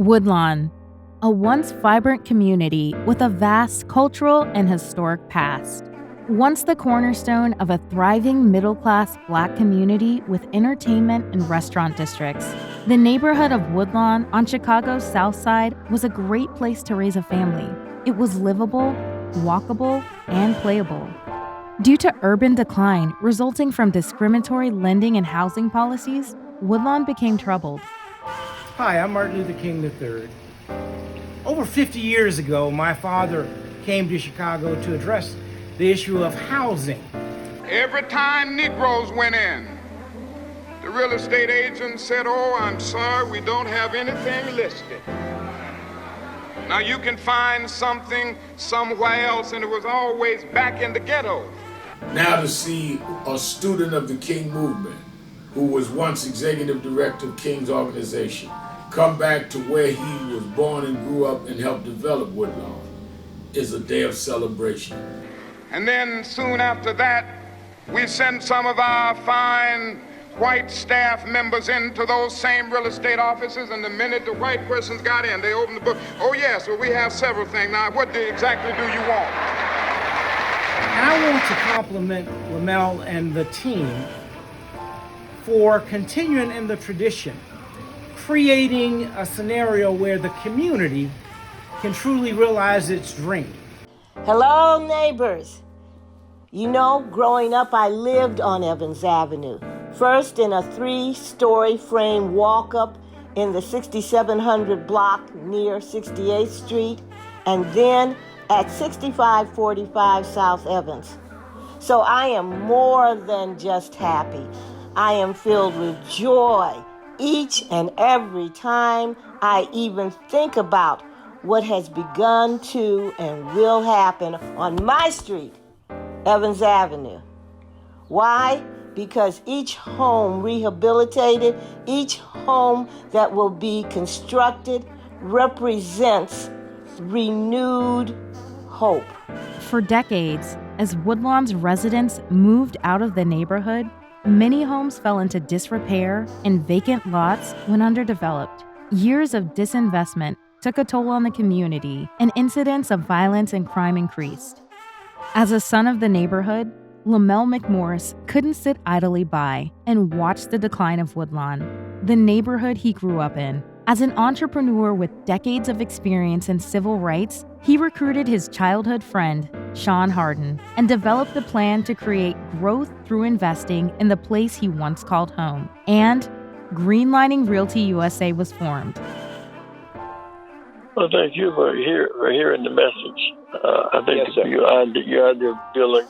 Woodlawn, a once vibrant community with a vast cultural and historic past. Once the cornerstone of a thriving middle-class Black community with entertainment and restaurant districts, the neighborhood of Woodlawn on Chicago's South Side was a great place to raise a family. It was livable, walkable, and playable. Due to urban decline resulting from discriminatory lending and housing policies, Woodlawn became troubled. Hi, I'm Martin Luther King III. Over 50 years ago, my father came to Chicago to address the issue of housing. Every time Negroes went in, the real estate agent said, "Oh, I'm sorry, we don't have anything listed." Now you can find something somewhere else, and it was always back in the ghetto. Now to see a student of the King movement, who was once executive director of King's organization, come back to where he was born and grew up and helped develop Woodlawn is a day of celebration. And then soon after that, we sent some of our fine white staff members into those same real estate offices, and the minute the white persons got in, they opened the book. "Oh yes, well, we have several things. Now, what exactly do you want?" And I want to compliment Lamel and the team for continuing in the tradition, creating a scenario where the community can truly realize its dream. Hello, neighbors. You know, growing up, I lived on Evans Avenue. First in a 3-story frame walk-up in the 6700 block near 68th Street, and then at 6545 South Evans. So I am more than just happy. I am filled with joy each and every time I even think about what has begun to and will happen on my street, Evans Avenue. Why? Because each home rehabilitated, each home that will be constructed represents renewed hope. For decades, as Woodlawn's residents moved out of the neighborhood, many homes fell into disrepair and vacant lots went underdeveloped. Years of disinvestment took a toll on the community, and incidents of violence and crime increased. As a son of the neighborhood, Lamel McMorris couldn't sit idly by and watch the decline of Woodlawn, the neighborhood he grew up in. As an entrepreneur with decades of experience in civil rights, he recruited his childhood friend, Sean Harden, and developed a plan to create growth through investing in the place he once called home. And Greenlining Realty USA was formed. Well, thank you for hearing the message. I think Yes, sir. your idea of building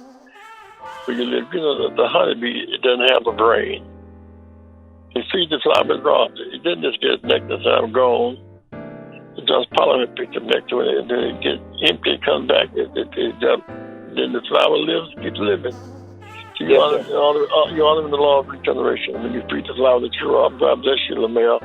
where you live, the honeybee, it doesn't have a brain. It feeds the flowers raw. It doesn't just get nectar and I'm gone. It does pollen and pick up nectar, and then it gets empty, it comes back. Then the flower lives, keeps living. So you honor the law of regeneration when you feed the flower that you're up. God bless you, Lamel,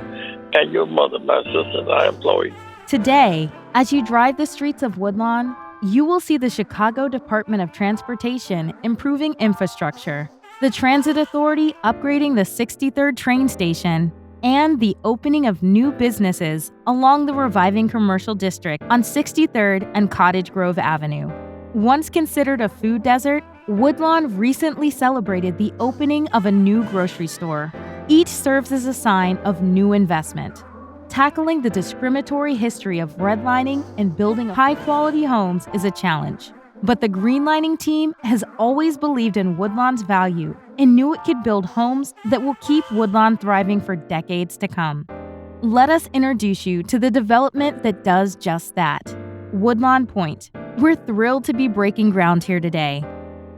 and your mother, my sister, and I employee. Today, as you drive the streets of Woodlawn, you will see the Chicago Department of Transportation improving infrastructure, the Transit Authority upgrading the 63rd train station, and the opening of new businesses along the reviving commercial district on 63rd and Cottage Grove Avenue. Once considered a food desert, Woodlawn recently celebrated the opening of a new grocery store. Each serves as a sign of new investment. Tackling the discriminatory history of redlining and building high-quality homes is a challenge. But the Greenlining team has always believed in Woodlawn's value and knew it could build homes that will keep Woodlawn thriving for decades to come. Let us introduce you to the development that does just that, Woodlawn Point. We're thrilled to be breaking ground here today.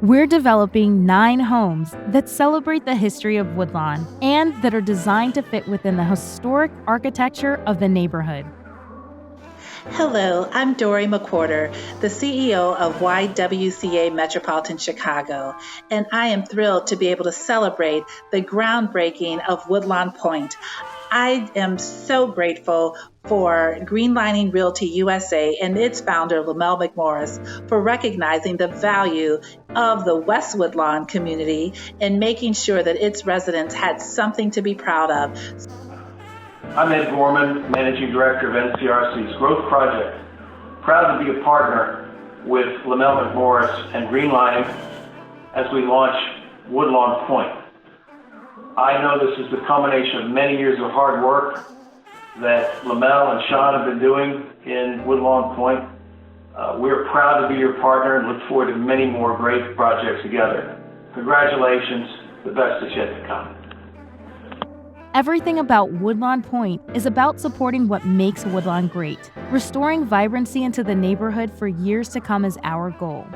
We're developing 9 homes that celebrate the history of Woodlawn and that are designed to fit within the historic architecture of the neighborhood. Hello, I'm Dory McWhorter, the CEO of YWCA Metropolitan Chicago, and I am thrilled to be able to celebrate the groundbreaking of Woodlawn Point. I am so grateful for Greenlining Realty USA and its founder, Lamel McMorris, for recognizing the value of the West Woodlawn community and making sure that its residents had something to be proud of. I'm Ed Gorman, Managing Director of NCRC's Growth Project. Proud to be a partner with Lamell McMorris and Greenlining as we launch Woodlawn Point. I know this is the culmination of many years of hard work that Lamell and Sean have been doing in Woodlawn Point. We're proud to be your partner and look forward to many more great projects together. Congratulations, the best is yet to come. Everything about Woodlawn Point is about supporting what makes Woodlawn great. Restoring vibrancy into the neighborhood for years to come is our goal.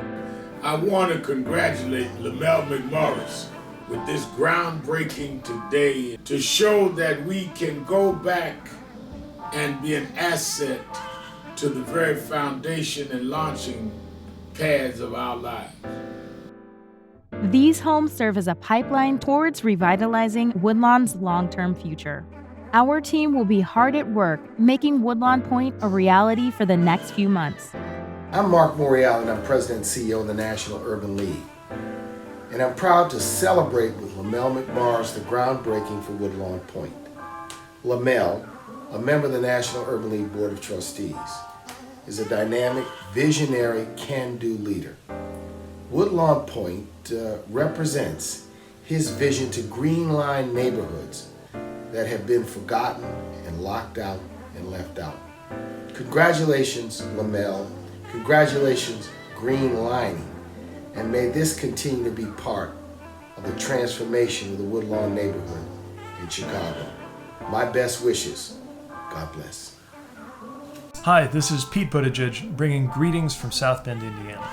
I want to congratulate Lamell McMorris with this groundbreaking today to show that we can go back and be an asset to the very foundation and launching pads of our lives. These homes serve as a pipeline towards revitalizing Woodlawn's long-term future. Our team will be hard at work making Woodlawn Point a reality for the next few months. I'm Mark Morial, and I'm President and CEO of the National Urban League. And I'm proud to celebrate with Lamell McMorris the groundbreaking for Woodlawn Point. Lamell, a member of the National Urban League Board of Trustees, is a dynamic, visionary, can-do leader. Woodlawn Point represents his vision to greenline neighborhoods that have been forgotten and locked out and left out. Congratulations, Lamell. Congratulations, Greenlining. And may this continue to be part of the transformation of the Woodlawn neighborhood in Chicago. My best wishes. God bless. Hi, this is Pete Buttigieg bringing greetings from South Bend, Indiana.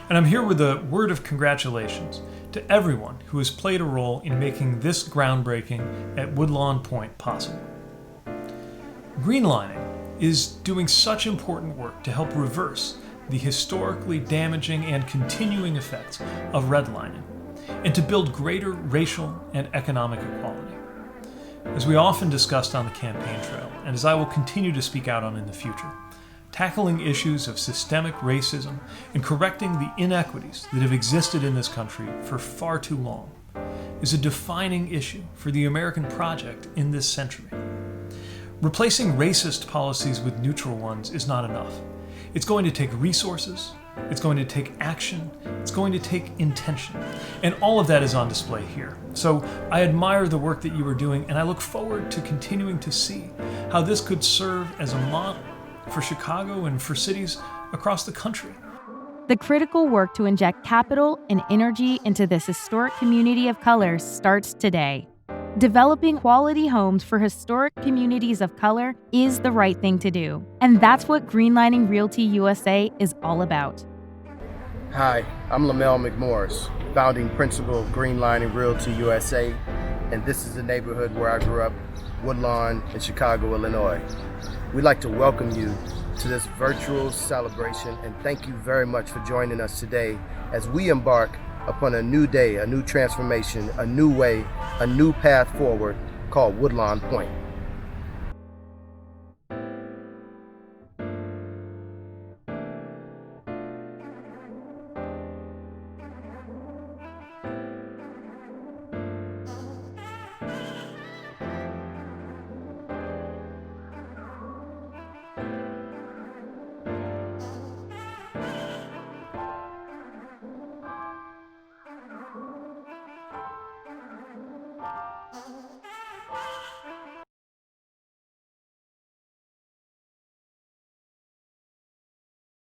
And I'm here with a word of congratulations to everyone who has played a role in making this groundbreaking at Woodlawn Point possible. Greenlining is doing such important work to help reverse the historically damaging and continuing effects of redlining and to build greater racial and economic equality. As we often discussed on the campaign trail, and as I will continue to speak out on in the future, tackling issues of systemic racism and correcting the inequities that have existed in this country for far too long is a defining issue for the American project in this century. Replacing racist policies with neutral ones is not enough. It's going to take resources, it's going to take action, it's going to take intention, and all of that is on display here. So I admire the work that you are doing, and I look forward to continuing to see how this could serve as a model for Chicago and for cities across the country. The critical work to inject capital and energy into this historic community of color starts today. Developing quality homes for historic communities of color is the right thing to do. And that's what Greenlining Realty USA is all about. Hi, I'm Lamell McMorris, founding principal of Greenlining Realty USA, and this is the neighborhood where I grew up, Woodlawn in Chicago, Illinois. We'd like to welcome you to this virtual celebration and thank you very much for joining us today as we embark upon a new day, a new transformation, a new way, a new path forward called Woodlawn Point.